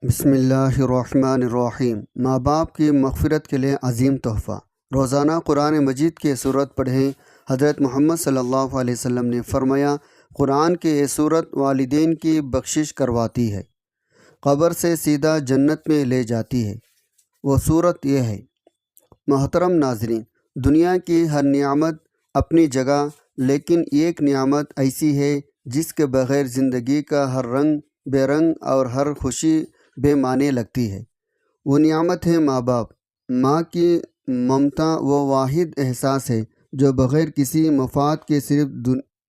بسم اللہ الرحمن الرحیم۔ ماں باپ کی مغفرت کے لیے عظیم تحفہ۔ روزانہ قرآن مجید کی صورت پڑھیں۔ حضرت محمد صلی اللہ علیہ وسلم نے فرمایا، قرآن کی یہ صورت والدین کی بخشش کرواتی ہے، قبر سے سیدھا جنت میں لے جاتی ہے۔ وہ صورت یہ ہے۔ محترم ناظرین، دنیا کی ہر نعمت اپنی جگہ، لیکن ایک نعمت ایسی ہے جس کے بغیر زندگی کا ہر رنگ بے رنگ اور ہر خوشی بے معنی لگتی ہے۔ وہ نعمت ہے ماں باپ۔ ماں کی ممتا وہ واحد احساس ہے جو بغیر کسی مفاد کے صرف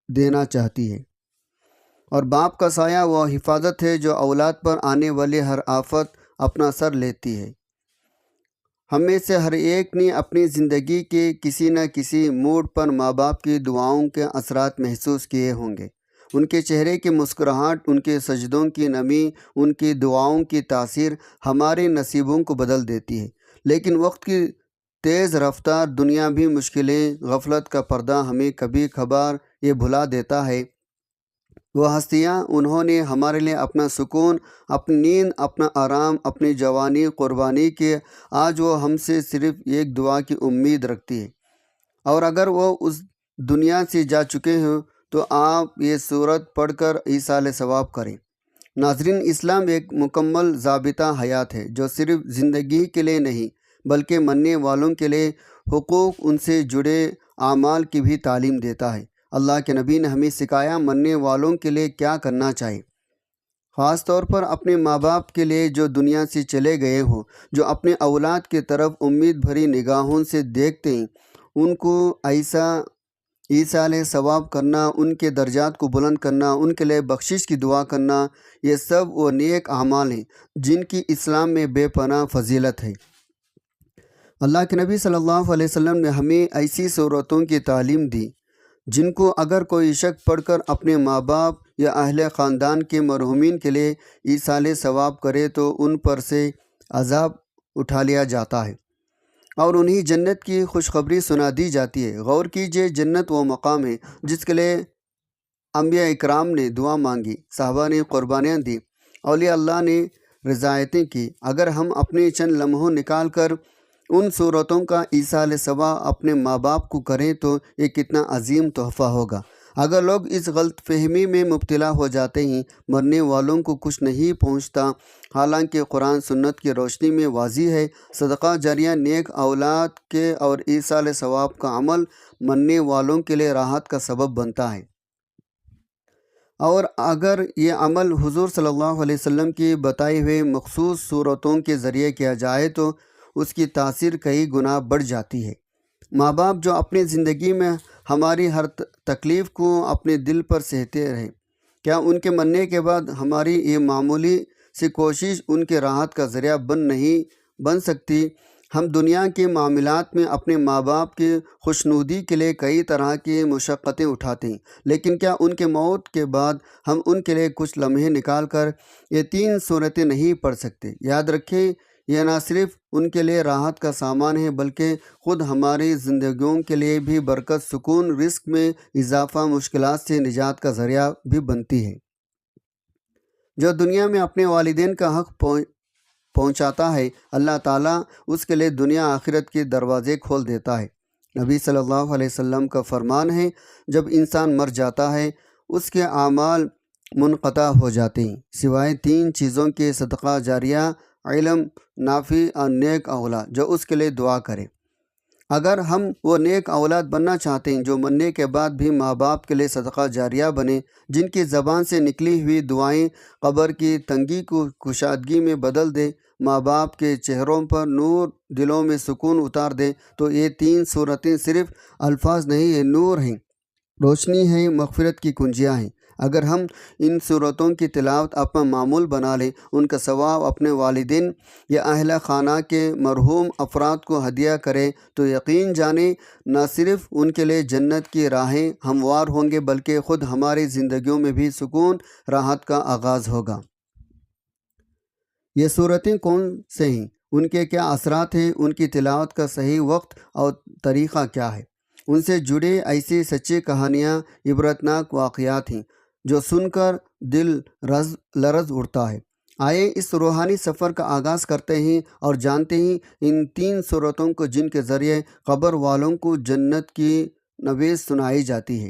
دینا چاہتی ہے، اور باپ کا سایہ وہ حفاظت ہے جو اولاد پر آنے والی ہر آفت اپنا سر لیتی ہے۔ ہم میں سے ہر ایک نے اپنی زندگی کے کسی نہ کسی موڑ پر ماں باپ کی دعاؤں کے اثرات محسوس کیے ہوں گے۔ ان کے چہرے کی مسکراہٹ، ان کے سجدوں کی نمی، ان کی دعاؤں کی تاثیر ہمارے نصیبوں کو بدل دیتی ہے۔ لیکن وقت کی تیز رفتار، دنیا بھی مشکلیں، غفلت کا پردہ ہمیں کبھی کبھار یہ بھلا دیتا ہے۔ وہ ہستیاں، انہوں نے ہمارے لیے اپنا سکون، اپنی نیند، اپنا آرام، اپنی جوانی قربانی کی۔ آج وہ ہم سے صرف ایک دعا کی امید رکھتی ہے، اور اگر وہ اس دنیا سے جا چکے ہیں تو آپ یہ صورت پڑھ کر ایصال ثواب کریں۔ ناظرین، اسلام ایک مکمل ضابطہ حیات ہے جو صرف زندگی کے لیے نہیں بلکہ مرنے والوں کے لیے حقوق، ان سے جڑے اعمال کی بھی تعلیم دیتا ہے۔ اللہ کے نبی نے ہمیں سکھایا مرنے والوں کے لیے کیا کرنا چاہیے، خاص طور پر اپنے ماں باپ کے لیے جو دنیا سے چلے گئے ہوں، جو اپنے اولاد کی طرف امید بھری نگاہوں سے دیکھتے ہیں۔ ان کو ایصال ثواب کرنا، ان کے درجات کو بلند کرنا، ان کے لیے بخشش کی دعا کرنا، یہ سب وہ نیک اعمال ہیں جن کی اسلام میں بے پناہ فضیلت ہے۔ اللہ کے نبی صلی اللہ علیہ وسلم نے ہمیں ایسی صورتوں کی تعلیم دی جن کو اگر کوئی شخص پڑھ کر اپنے ماں باپ یا اہل خاندان کے مرحومین کے لیے ایصال ثواب کرے تو ان پر سے عذاب اٹھا لیا جاتا ہے اور انہیں جنت کی خوشخبری سنا دی جاتی ہے۔ غور کیجئے، جنت وہ مقام ہے جس کے لیے انبیاء اکرام نے دعا مانگی، صحابہ نے قربانیاں دی، اولیاء اللہ نے رضایتیں کی۔ اگر ہم اپنے چند لمحوں نکال کر ان صورتوں کا ایصال ثواب اپنے ماں باپ کو کریں تو یہ کتنا عظیم تحفہ ہوگا۔ اگر لوگ اس غلط فہمی میں مبتلا ہو جاتے ہیں مرنے والوں کو کچھ نہیں پہنچتا، حالانکہ قرآن سنت کی روشنی میں واضح ہے، صدقہ جاریہ، نیک اولاد کے اور ایصال ثواب کا عمل مرنے والوں کے لیے راحت کا سبب بنتا ہے، اور اگر یہ عمل حضور صلی اللہ علیہ وسلم کی بتائی ہوئے مخصوص صورتوں کے ذریعے کیا جائے تو اس کی تاثیر کئی گنا بڑھ جاتی ہے۔ ماں باپ جو اپنی زندگی میں ہماری ہر تکلیف کو اپنے دل پر سہتے رہے، کیا ان کے مرنے کے بعد ہماری یہ معمولی سی کوشش ان کے راحت کا ذریعہ نہیں بن سکتی؟ ہم دنیا کے معاملات میں اپنے ماں باپ کی خوشنودی کے لیے کئی طرح کی مشقتیں اٹھاتے ہیں، لیکن کیا ان کے موت کے بعد ہم ان کے لیے کچھ لمحے نکال کر یہ 3 صورتیں نہیں پڑھ سکتے؟ یاد رکھیں، یہ نہ صرف ان کے لیے راحت کا سامان ہے بلکہ خود ہماری زندگیوں کے لیے بھی برکت، سکون، رزق میں اضافہ، مشکلات سے نجات کا ذریعہ بھی بنتی ہے۔ جو دنیا میں اپنے والدین کا حق پہنچاتا ہے، اللہ تعالیٰ اس کے لیے دنیا آخرت کے دروازے کھول دیتا ہے۔ نبی صلی اللہ علیہ وسلم کا فرمان ہے، جب انسان مر جاتا ہے اس کے اعمال منقطع ہو جاتے ہیں سوائے 3 چیزوں کے: صدقہ جاریہ، علم نافع اور نیک اولاد جو اس کے لیے دعا کرے۔ اگر ہم وہ نیک اولاد بننا چاہتے ہیں جو مرنے کے بعد بھی ماں باپ کے لیے صدقہ جاریہ بنے، جن کی زبان سے نکلی ہوئی دعائیں قبر کی تنگی کو کشادگی میں بدل دے، ماں باپ کے چہروں پر نور، دلوں میں سکون اتار دے، تو یہ 3 صورتیں صرف الفاظ نہیں، یہ نور ہیں، روشنی ہیں، مغفرت کی کنجیاں ہیں۔ اگر ہم ان صورتوں کی تلاوت اپنا معمول بنا لیں، ان کا ثواب اپنے والدین یا اہل خانہ کے مرحوم افراد کو ہدیہ کریں، تو یقین جانیں نہ صرف ان کے لیے جنت کی راہیں ہموار ہوں گے بلکہ خود ہماری زندگیوں میں بھی سکون، راحت کا آغاز ہوگا۔ یہ صورتیں کون سے ہیں، ان کے کیا اثرات ہیں، ان کی تلاوت کا صحیح وقت اور طریقہ کیا ہے؟ ان سے جڑے ایسی سچی کہانیاں، عبرتناک واقعات ہیں جو سن کر دل لرز اٹھتا ہے۔ آئے اس روحانی سفر کا آغاز کرتے ہیں اور جانتے ہیں ان 3 صورتوں کو جن کے ذریعے قبر والوں کو جنت کی نوید سنائی جاتی ہے۔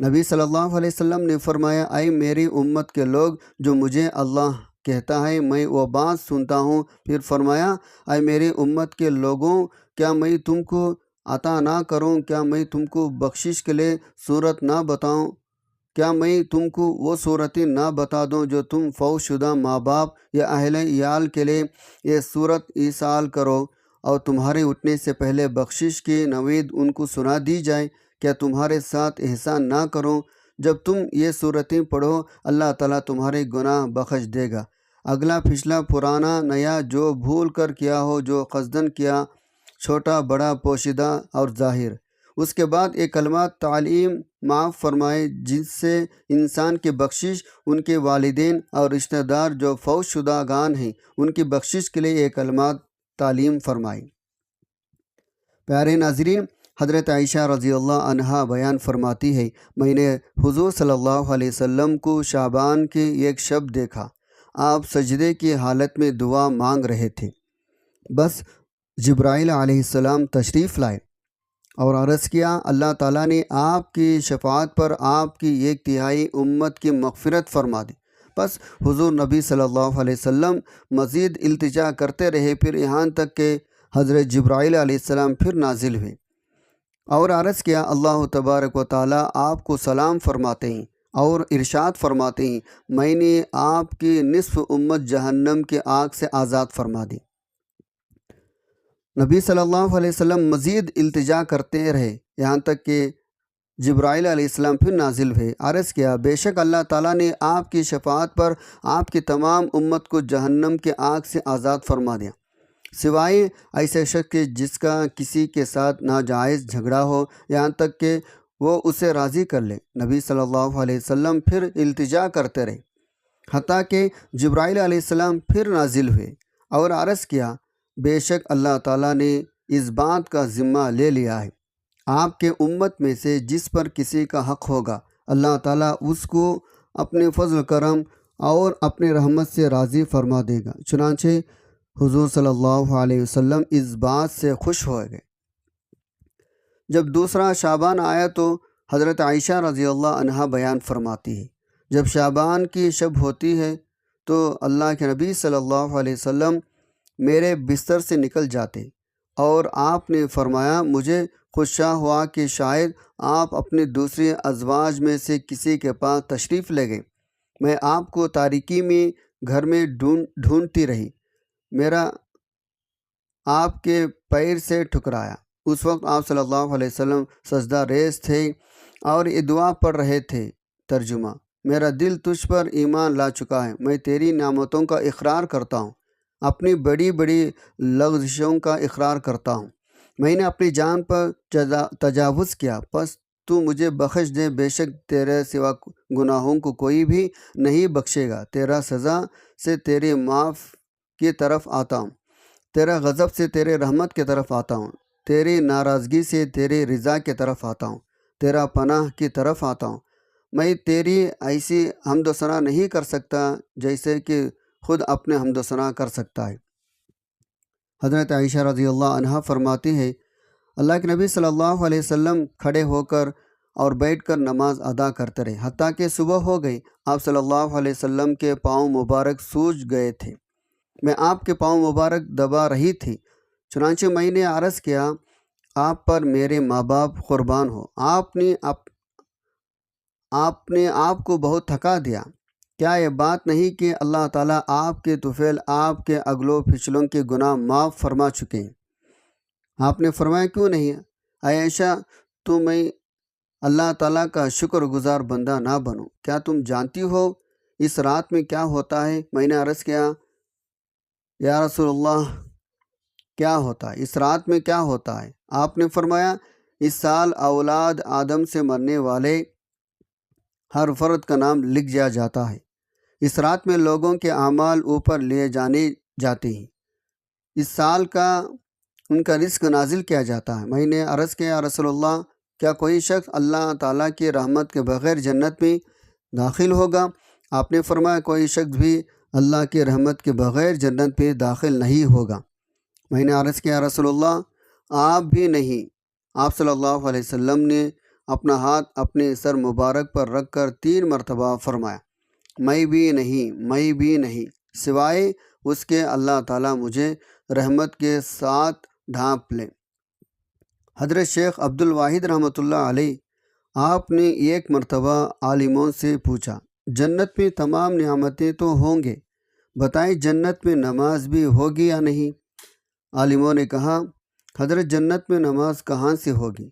نبی صلی اللہ علیہ وسلم نے فرمایا، اے میری امت کے لوگ، جو مجھے اللہ کہتا ہے میں وہ بات سنتا ہوں۔ پھر فرمایا، اے میری امت کے لوگوں، کیا میں تم کو عطا نہ کروں؟ کیا میں تم کو بخشش کے لیے صورت نہ بتاؤں؟ کیا میں تم کو وہ صورتیں نہ بتا دوں جو تم فوت شدہ ماں باپ یا اہل عیال کے لیے یہ صورت ایصال کرو اور تمہارے اٹھنے سے پہلے بخشش کی نوید ان کو سنا دی جائے؟ کیا تمہارے ساتھ احسان نہ کروں؟ جب تم یہ صورتیں پڑھو اللہ تعالیٰ تمہارے گناہ بخش دے گا، اگلا پچھلا پرانا نیا، جو بھول کر کیا ہو، جو قصدن کیا، چھوٹا بڑا، پوشیدہ اور ظاہر۔ اس کے بعد یہ کلمات تعلیم معاف فرمائے جس سے انسان کی بخشش ان کے والدین اور رشتہ دار جو فوت شدہ گان ہیں ان کی بخشش کے لیے یہ کلمات تعلیم فرمائی۔ پیارے ناظرین، حضرت عائشہ رضی اللہ عنہا بیان فرماتی ہے، میں نے حضور صلی اللہ علیہ وسلم کو شعبان کی ایک شب دیکھا، آپ سجدے کی حالت میں دعا مانگ رہے تھے، بس جبرائیل علیہ السلام تشریف لائے اور عرض کیا، اللہ تعالیٰ نے آپ کی شفاعت پر آپ کی 1/3 امت کی مغفرت فرما دی۔ بس حضور نبی صلی اللہ علیہ وسلم مزید التجا کرتے رہے، پھر یہاں تک کہ حضرت جبرائیل علیہ السلام پھر نازل ہوئے اور عرض کیا، اللہ تبارک و تعالیٰ آپ کو سلام فرماتے ہیں اور ارشاد فرماتے ہیں، میں نے آپ کی نصف امت جہنم کی آگ سے آزاد فرما دی۔ نبی صلی اللہ علیہ وسلم مزید التجا کرتے رہے یہاں تک کہ جبرائیل علیہ السلام پھر نازل ہوئے، عرض کیا، بے شک اللہ تعالیٰ نے آپ کی شفاعت پر آپ کی تمام امت کو جہنم کے آگ سے آزاد فرما دیا، سوائے ایسے شخص کے جس کا کسی کے ساتھ ناجائز جھگڑا ہو یہاں تک کہ وہ اسے راضی کر لے۔ نبی صلی اللہ علیہ وسلم پھر التجا کرتے رہے حتیٰ کہ جبرائیل علیہ السلام پھر نازل ہوئے اور عرض کیا، بے شک اللہ تعالیٰ نے اس بات کا ذمہ لے لیا ہے، آپ کے امت میں سے جس پر کسی کا حق ہوگا اللہ تعالیٰ اس کو اپنے فضل کرم اور اپنے رحمت سے راضی فرما دے گا۔ چنانچہ حضور صلی اللہ علیہ وسلم اس بات سے خوش ہو گئے۔ جب دوسرا شعبان آیا تو حضرت عائشہ رضی اللہ عنہا بیان فرماتی ہے، جب شعبان کی شب ہوتی ہے تو اللہ کے نبی صلی اللہ علیہ وسلم میرے بستر سے نکل جاتے اور آپ نے فرمایا، مجھے خدشہ ہوا کہ شاید آپ اپنے دوسرے ازواج میں سے کسی کے پاس تشریف لے گئے۔ میں آپ کو تاریکی میں گھر میں ڈھونڈتی رہی، میرا آپ کے پیر سے ٹھکرایا۔ اس وقت آپ صلی اللہ علیہ وسلم سجدہ ریز تھے اور یہ دعا پڑھ رہے تھے۔ ترجمہ، میرا دل تجھ پر ایمان لا چکا ہے، میں تیری نعمتوں کا اقرار کرتا ہوں، اپنی بڑی بڑی لغزشوں کا اقرار کرتا ہوں، میں نے اپنی جان پر تجاوز کیا، پس تو مجھے بخش دے، بے شک تیرے سوا گناہوں کو کوئی بھی نہیں بخشے گا، تیرا سزا سے تیرے معاف کی طرف آتا ہوں، تیرا غضب سے تیرے رحمت کی طرف آتا ہوں، تیری ناراضگی سے تیری رضا کی طرف آتا ہوں، تیرا پناہ کی طرف آتا ہوں۔ میں تیری ایسی حمد و ثنا نہیں کر سکتا جیسے کہ خود اپنے حمد و ثنا کر سکتا ہے۔ حضرت عائشہ رضی اللہ عنہا فرماتی ہے، اللہ کے نبی صلی اللہ علیہ وسلم کھڑے ہو کر اور بیٹھ کر نماز ادا کرتے رہے حتیٰ کہ صبح ہو گئی۔ آپ صلی اللہ علیہ وسلم کے پاؤں مبارک سوج گئے تھے، میں آپ کے پاؤں مبارک دبا رہی تھی، چنانچہ میں نے عرض کیا، آپ پر میرے ماں باپ قربان ہو، آپ نے آپ کو بہت تھکا دیا، کیا یہ بات نہیں کہ اللہ تعالیٰ آپ کے طفیل، آپ کے اگلوں پچھلوں کے گناہ معاف فرما چکے ہیں؟ آپ نے فرمایا، کیوں نہیں اے عائشہ، تو میں اللہ تعالیٰ کا شکر گزار بندہ نہ بنوں؟ کیا تم جانتی ہو اس رات میں کیا ہوتا ہے؟ میں نے عرض کیا، یا رسول اللہ، کیا ہوتا ہے؟ اس رات میں کیا ہوتا ہے؟ آپ نے فرمایا، اس سال اولاد آدم سے مرنے والے ہر فرد کا نام لکھ دیا جاتا ہے، اس رات میں لوگوں کے اعمال اوپر لیے جانے جاتے ہیں، اس سال کا ان کا رزق نازل کیا جاتا ہے۔ میں نے عرض کیا، یا رسول اللہ، کیا کوئی شخص اللہ تعالیٰ کی رحمت کے بغیر جنت میں داخل ہوگا؟ آپ نے فرمایا، کوئی شخص بھی اللہ کی رحمت کے بغیر جنت پہ داخل نہیں ہوگا۔ میں نے عرض کیا رسول اللہ آپ بھی نہیں؟ آپ صلی اللہ علیہ وسلم نے اپنا ہاتھ اپنے سر مبارک پر رکھ کر 3 مرتبہ فرمایا میں بھی نہیں، میں بھی نہیں، سوائے اس کے اللہ تعالیٰ مجھے رحمت کے ساتھ ڈھانپ لے۔ حضرت شیخ عبد الواحد رحمۃ اللہ علیہ آپ نے ایک مرتبہ عالموں سے پوچھا جنت میں تمام نعمتیں تو ہوں گے، بتائیں جنت میں نماز بھی ہوگی یا نہیں؟ عالموں نے کہا حضرت جنت میں نماز کہاں سے ہوگی؟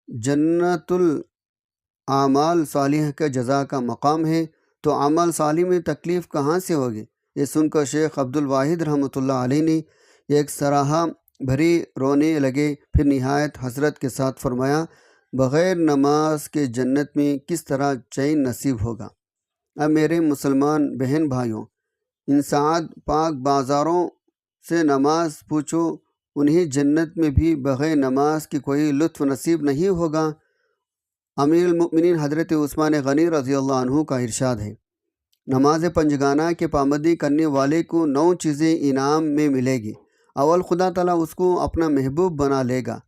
جنت الاعمال صالحہ کا جزا کا مقام ہے، تو عمل صالح میں تکلیف کہاں سے ہوگی؟ یہ سن کر شیخ عبد الواحد رحمۃ اللہ علیہ نے ایک سراہا بھری رونے لگے، پھر نہایت حسرت کے ساتھ فرمایا بغیر نماز کے جنت میں کس طرح چین نصیب ہوگا؟ اب میرے مسلمان بہن بھائیوں، ان سعد پاک بازاروں سے نماز پوچھو، انہیں جنت میں بھی بغیر نماز کی کوئی لطف نصیب نہیں ہوگا۔ امیر المؤمنین حضرت عثمان غنی رضی اللہ عنہ کا ارشاد ہے نماز پنجگانہ کے پابندی کرنے والے کو 9 چیزیں انعام میں ملے گی۔ اول خدا تعالیٰ اس کو اپنا محبوب بنا لے گا،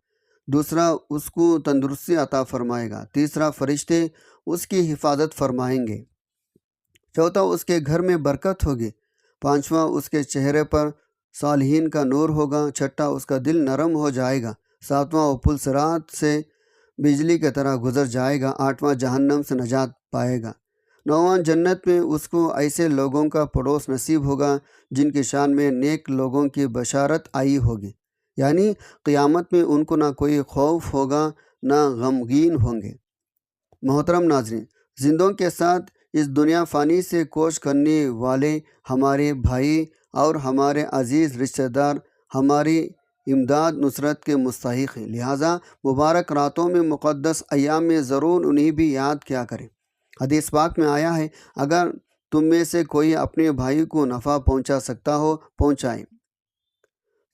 دوسرا اس کو تندرستی عطا فرمائے گا، تیسرا فرشتے اس کی حفاظت فرمائیں گے، چوتھا اس کے گھر میں برکت ہوگی، پانچواں اس کے چہرے پر صالحین کا نور ہوگا، چھٹا اس کا دل نرم ہو جائے گا، ساتواں وہ پل صراط سے بجلی کی طرح گزر جائے گا، آٹھواں جہنم سے نجات پائے گا، نواں جنت میں اس کو ایسے لوگوں کا پڑوس نصیب ہوگا جن کی شان میں نیک لوگوں کی بشارت آئی ہوگی، یعنی قیامت میں ان کو نہ کوئی خوف ہوگا نہ غمگین ہوں گے۔ محترم ناظرین، زندوں کے ساتھ اس دنیا فانی سے کوچ کرنے والے ہمارے بھائی اور ہمارے عزیز رشتہ دار ہماری امداد نصرت کے مستحق ہیں، لہٰذا مبارک راتوں میں مقدس ایام میں ضرور انہیں بھی یاد کیا کریں۔ حدیث پاک میں آیا ہے اگر تم میں سے کوئی اپنے بھائی کو نفع پہنچا سکتا ہو پہنچائے۔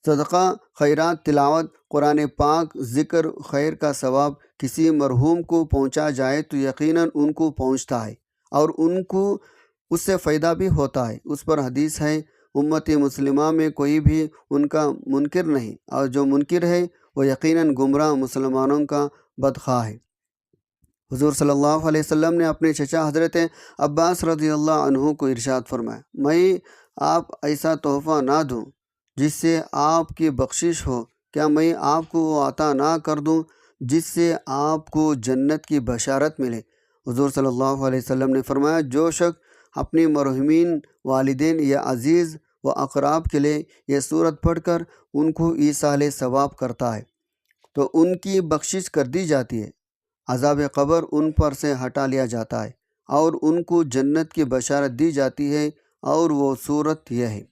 صدقہ، خیرات، تلاوت قرآن پاک، ذکر خیر کا ثواب کسی مرحوم کو پہنچا جائے تو یقیناً ان کو پہنچتا ہے اور ان کو اس سے فائدہ بھی ہوتا ہے۔ اس پر حدیث ہے امت مسلمہ میں کوئی بھی ان کا منکر نہیں، اور جو منکر ہے وہ یقیناً گمراہ مسلمانوں کا بدخواہ ہے۔ حضور صلی اللہ علیہ وسلم نے اپنے چچا حضرت عباس رضی اللہ عنہ کو ارشاد فرمایا میں آپ ایسا تحفہ نہ دوں جس سے آپ کی بخشش ہو، کیا میں آپ کو وہ عطا نہ کر دوں جس سے آپ کو جنت کی بشارت ملے؟ حضور صلی اللہ علیہ وسلم نے فرمایا جو شخص اپنی مرحومین والدین یا عزیز و اقراب کے لیے یہ سورت پڑھ کر ان کو ایصال ثواب کرتا ہے تو ان کی بخشش کر دی جاتی ہے، عذاب قبر ان پر سے ہٹا لیا جاتا ہے اور ان کو جنت کی بشارت دی جاتی ہے، اور وہ سورت یہ ہے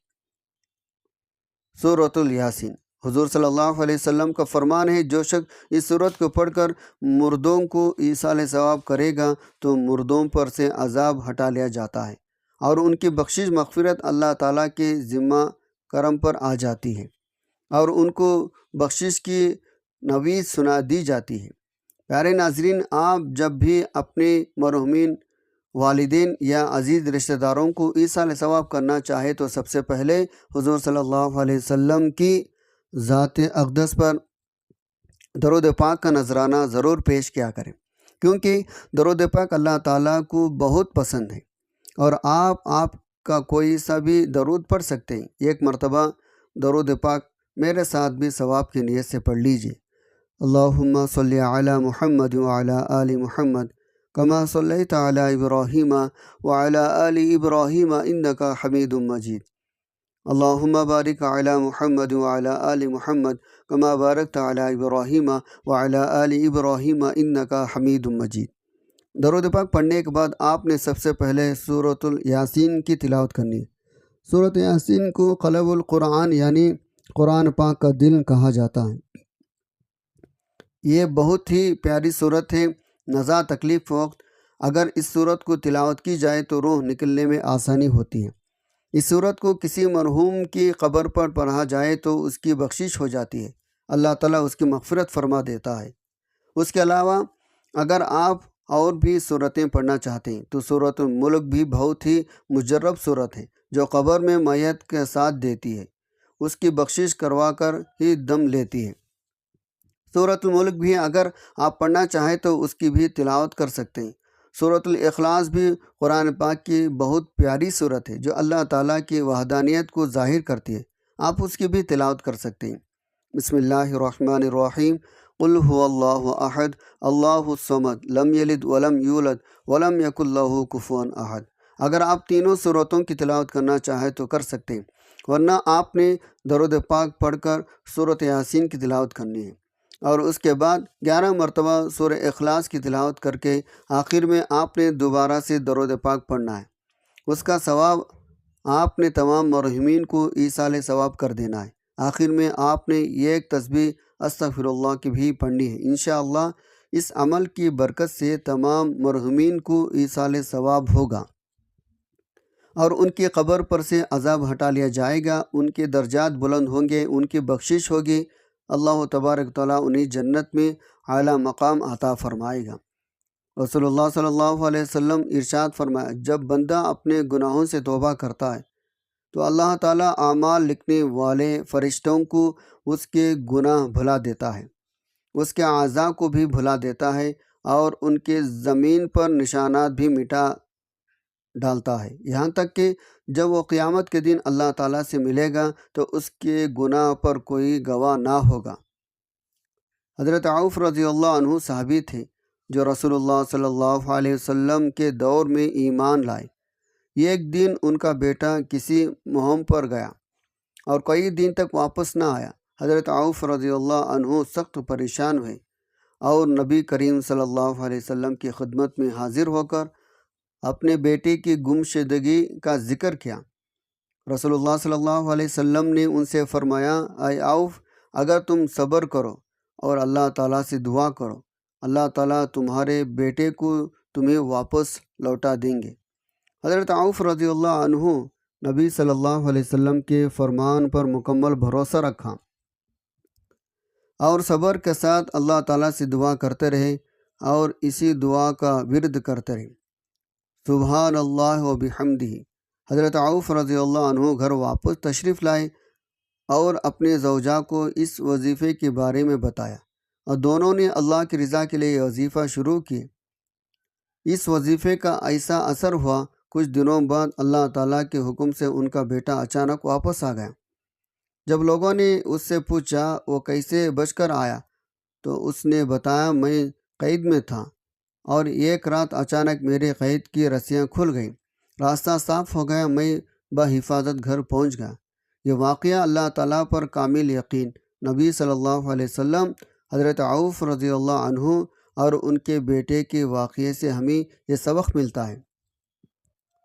سورۃ الیاسین۔ حضور صلی اللہ علیہ وسلم کا فرمان ہے جو شخص اس سورت کو پڑھ کر مردوں کو ایصال ثواب کرے گا تو مردوں پر سے عذاب ہٹا لیا جاتا ہے اور ان کی بخشش مغفرت اللہ تعالیٰ کے ذمہ کرم پر آ جاتی ہے اور ان کو بخشش کی نوید سنا دی جاتی ہے۔ پیارے ناظرین، آپ جب بھی اپنے مرحومین والدین یا عزیز رشتہ داروں کو ایصال ثواب کرنا چاہے تو سب سے پہلے حضور صلی اللہ علیہ وسلم کی ذات اقدس پر درود پاک کا نذرانہ ضرور پیش کیا کریں، کیونکہ درود پاک اللہ تعالیٰ کو بہت پسند ہے، اور آپ کا کوئی سا بھی درود پڑھ سکتے ہیں۔ ایک مرتبہ درود پاک میرے ساتھ بھی ثواب کی نیت سے پڑھ لیجیے۔ اللہم صلی علی محمد وعلی آل محمد کما صلیت علی ابراہیم وعلی آل ابراہیم انک حمید مجید۔ اللہم بارک علی محمد وعلی آل محمد کما بارکت علی ابراہیم وعلی آل ابراہیم انک حمید مجید۔ درود پاک پڑھنے کے بعد آپ نے سب سے پہلے سورۃ الیاسین کی تلاوت کرنی ہے۔ سورۃ یاسین کو قلب القرآن یعنی قرآن پاک کا دل کہا جاتا ہے۔ یہ بہت ہی پیاری صورت ہے۔ نزاع تکلیف وقت اگر اس صورت کو تلاوت کی جائے تو روح نکلنے میں آسانی ہوتی ہے۔ اس صورت کو کسی مرحوم کی قبر پر پڑھا جائے تو اس کی بخشش ہو جاتی ہے، اللہ تعالیٰ اس کی مغفرت فرما دیتا ہے۔ اس کے علاوہ اگر آپ اور بھی صورتیں پڑھنا چاہتے ہیں تو سورۃ الملک بھی بہت ہی مجرب صورت ہے جو قبر میں میت کے ساتھ دیتی ہے، اس کی بخشش کروا کر ہی دم لیتی ہے۔ سورۃ الملک بھی اگر آپ پڑھنا چاہیں تو اس کی بھی تلاوت کر سکتے ہیں۔ سورۃ الاخلاص بھی قرآن پاک کی بہت پیاری صورت ہے جو اللہ تعالیٰ کی وحدانیت کو ظاہر کرتی ہے، آپ اس کی بھی تلاوت کر سکتے ہیں۔ بسم اللہ الرحمن الرحیم، قل هو اللہ احد اللہ الصمد لم یلد ولم یولد ولم یکن لہ کفوا احد۔ اگر آپ تینوں صورتوں کی تلاوت کرنا چاہیں تو کر سکتے ہیں، ورنہ آپ نے درود پاک پڑھ کر سورۃ یاسین کی تلاوت کرنی ہے، اور اس کے بعد 11 مرتبہ سورہ اخلاص کی تلاوت کر کے آخر میں آپ نے دوبارہ سے درود پاک پڑھنا ہے۔ اس کا ثواب آپ نے تمام مرحومین کو ایصال ثواب کر دینا ہے۔ آخر میں آپ نے یہ ایک تسبیح استغفر اللہ کی بھی پڑھنی ہے۔ انشاءاللہ اس عمل کی برکت سے تمام مرحومین کو ایصال ثواب ہوگا، اور ان کی قبر پر سے عذاب ہٹا لیا جائے گا، ان کے درجات بلند ہوں گے، ان کی بخشش ہوگی، اللہ تبارک تعالیٰ انہیں جنت میں اعلیٰ مقام عطا فرمائے گا۔ رسول اللہ صلی اللہ علیہ وسلم ارشاد فرمایا، جب بندہ اپنے گناہوں سے توبہ کرتا ہے تو اللہ تعالیٰ اعمال لکھنے والے فرشتوں کو اس کے گناہ بھلا دیتا ہے، اس کے اعضاء کو بھی بھلا دیتا ہے، اور ان کے زمین پر نشانات بھی مٹا ڈالتا ہے، یہاں تک کہ جب وہ قیامت کے دن اللہ تعالیٰ سے ملے گا تو اس کے گناہ پر کوئی گواہ نہ ہوگا۔ حضرت عوف رضی اللہ عنہ صحابی تھے جو رسول اللہ صلی اللہ علیہ وسلم کے دور میں ایمان لائے۔ یہ ایک دن ان کا بیٹا کسی مہم پر گیا اور کئی دن تک واپس نہ آیا۔ حضرت عوف رضی اللہ عنہ سخت پریشان ہوئے اور نبی کریم صلی اللہ علیہ وسلم کی خدمت میں حاضر ہو کر اپنے بیٹے کی گمشدگی کا ذکر کیا۔ رسول اللہ صلی اللہ علیہ وسلم نے ان سے فرمایا، اے عوف، اگر تم صبر کرو اور اللہ تعالیٰ سے دعا کرو، اللہ تعالیٰ تمہارے بیٹے کو تمہیں واپس لوٹا دیں گے۔ حضرت عوف رضی اللہ عنہ نبی صلی اللہ علیہ وسلم کے فرمان پر مکمل بھروسہ رکھا اور صبر کے ساتھ اللہ تعالیٰ سے دعا کرتے رہے اور اسی دعا کا ورد کرتے رہے، سبحان اللہ و بحمدہ۔ حضرت عوف رضی اللہ عنہ گھر واپس تشریف لائے اور اپنے زوجہ کو اس وظیفے کے بارے میں بتایا، اور دونوں نے اللہ کی رضا کے لیے یہ وظیفہ شروع کیے۔ اس وظیفے کا ایسا اثر ہوا، کچھ دنوں بعد اللہ تعالیٰ کے حکم سے ان کا بیٹا اچانک واپس آ گیا۔ جب لوگوں نے اس سے پوچھا وہ کیسے بچ کر آیا تو اس نے بتایا، میں قید میں تھا اور ایک رات اچانک میرے قید کی رسیاں کھل گئیں، راستہ صاف ہو گیا، میں بحفاظت گھر پہنچ گیا۔ یہ واقعہ اللہ تعالیٰ پر کامل یقین۔ نبی صلی اللہ علیہ وسلم، حضرت عوف رضی اللہ عنہ اور ان کے بیٹے کے واقعے سے ہمیں یہ سبق ملتا ہے،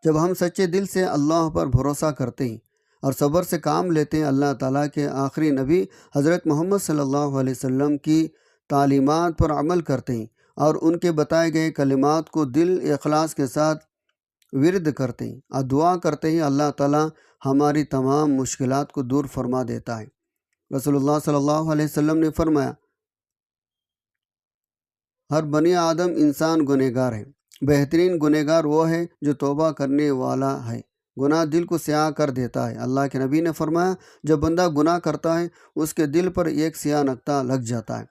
جب ہم سچے دل سے اللہ پر بھروسہ کرتے ہیں اور صبر سے کام لیتے ہیں، اللہ تعالیٰ کے آخری نبی حضرت محمد صلی اللہ علیہ وسلم کی تعلیمات پر عمل کرتے ہیں اور ان کے بتائے گئے کلمات کو دل اخلاص کے ساتھ ورد کرتے ہیں اور دعا کرتے ہیں، اللہ تعالیٰ ہماری تمام مشکلات کو دور فرما دیتا ہے۔ رسول اللہ صلی اللہ علیہ وسلم نے فرمایا، ہر بنی آدم انسان گنہگار ہے، بہترین گنہگار وہ ہے جو توبہ کرنے والا ہے، گناہ دل کو سیاہ کر دیتا ہے۔ اللہ کے نبی نے فرمایا، جب بندہ گناہ کرتا ہے اس کے دل پر ایک سیاہ نقطہ لگ جاتا ہے،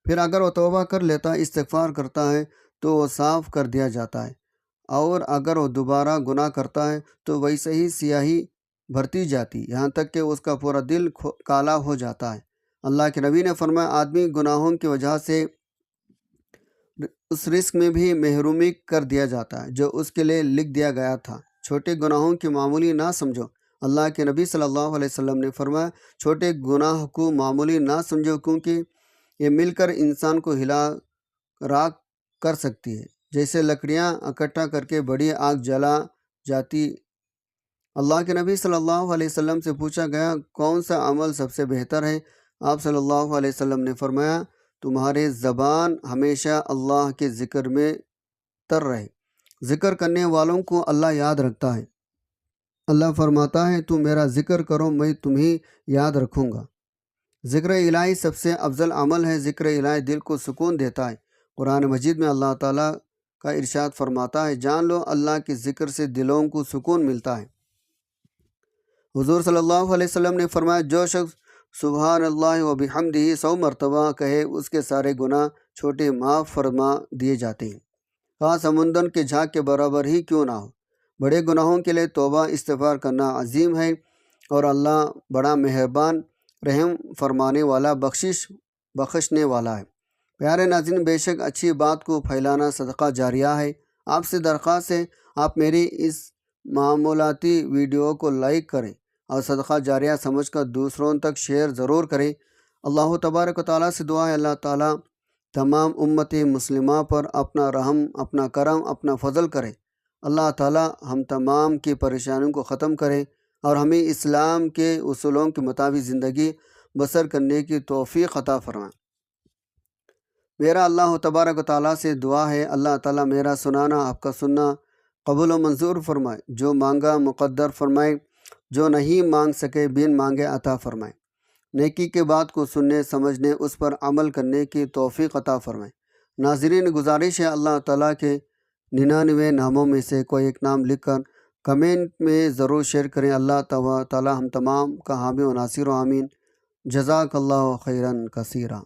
پھر اگر وہ توبہ کر لیتا ہے، استغفار کرتا ہے تو وہ صاف کر دیا جاتا ہے، اور اگر وہ دوبارہ گناہ کرتا ہے تو ویسے ہی سیاہی بھرتی جاتی، یہاں تک کہ اس کا پورا دل کالا ہو جاتا ہے۔ اللہ کے نبی نے فرمایا، آدمی گناہوں کی وجہ سے اس رزق میں بھی محرومی کر دیا جاتا ہے جو اس کے لیے لکھ دیا گیا تھا۔ چھوٹے گناہوں کی معمولی نہ سمجھو، اللہ کے نبی صلی اللہ علیہ وسلم نے فرمایا، چھوٹے گناہ کو معمولی نہ سمجھو، کیونکہ یہ مل کر انسان کو ہلا راکھ کر سکتی ہے، جیسے لکڑیاں اکٹھا کر کے بڑی آگ جلا جاتی۔ اللہ کے نبی صلی اللہ علیہ وسلم سے پوچھا گیا، کون سا عمل سب سے بہتر ہے؟ آپ صلی اللہ علیہ وسلم نے فرمایا، تمہارے زبان ہمیشہ اللہ کے ذکر میں تر رہے، ذکر کرنے والوں کو اللہ یاد رکھتا ہے۔ اللہ فرماتا ہے، تم میرا ذکر کرو، میں تمہیں یاد رکھوں گا۔ ذکر الہی سب سے افضل عمل ہے۔ ذکر الہی دل کو سکون دیتا ہے۔ قرآن مجید میں اللہ تعالیٰ کا ارشاد فرماتا ہے، جان لو اللہ کے ذکر سے دلوں کو سکون ملتا ہے۔ حضور صلی اللہ علیہ وسلم نے فرمایا، جو شخص سبحان اللہ و بحمدہ 100 مرتبہ کہے، اس کے سارے گناہ چھوٹے معاف فرما دیے جاتے ہیں، خواہ سمندر کے جھاگ کے برابر ہی کیوں نہ ہو۔ بڑے گناہوں کے لیے توبہ استغفار کرنا عظیم ہے، اور اللہ بڑا مہربان، رحم فرمانے والا، بخشنے والا ہے۔ پیارے ناظرین، بے شک اچھی بات کو پھیلانا صدقہ جاریہ ہے۔ آپ سے درخواست ہے، آپ میری اس معمولاتی ویڈیو کو لائک کریں اور صدقہ جاریہ سمجھ کر دوسروں تک شیئر ضرور کریں۔ اللہ تبارک و تعالیٰ سے دعا ہے، اللہ تعالیٰ تمام امت مسلمہ پر اپنا رحم، اپنا کرم، اپنا فضل کرے۔ اللہ تعالیٰ ہم تمام کی پریشانیوں کو ختم کرے اور ہمیں اسلام کے اصولوں کے مطابق زندگی بسر کرنے کی توفیق عطا فرمائے۔ میرا اللہ تبارک و تعالیٰ سے دعا ہے، اللہ تعالیٰ میرا سنانا، آپ کا سننا قبول و منظور فرمائے، جو مانگا مقدر فرمائے، جو نہیں مانگ سکے بن مانگے عطا فرمائے۔ نیکی کے بات کو سننے، سمجھنے، اس پر عمل کرنے کی توفیق عطا فرمائے۔ ناظرین، گزارش ہے، اللہ تعالیٰ کے 99 ناموں میں سے کوئی ایک نام لکھ کر کمنٹ میں ضرور شیئر کریں۔ اللہ تعالیٰ ہم تمام کا حامی و ناصر و آمین۔ جزاک اللہ خیراً کثیرا۔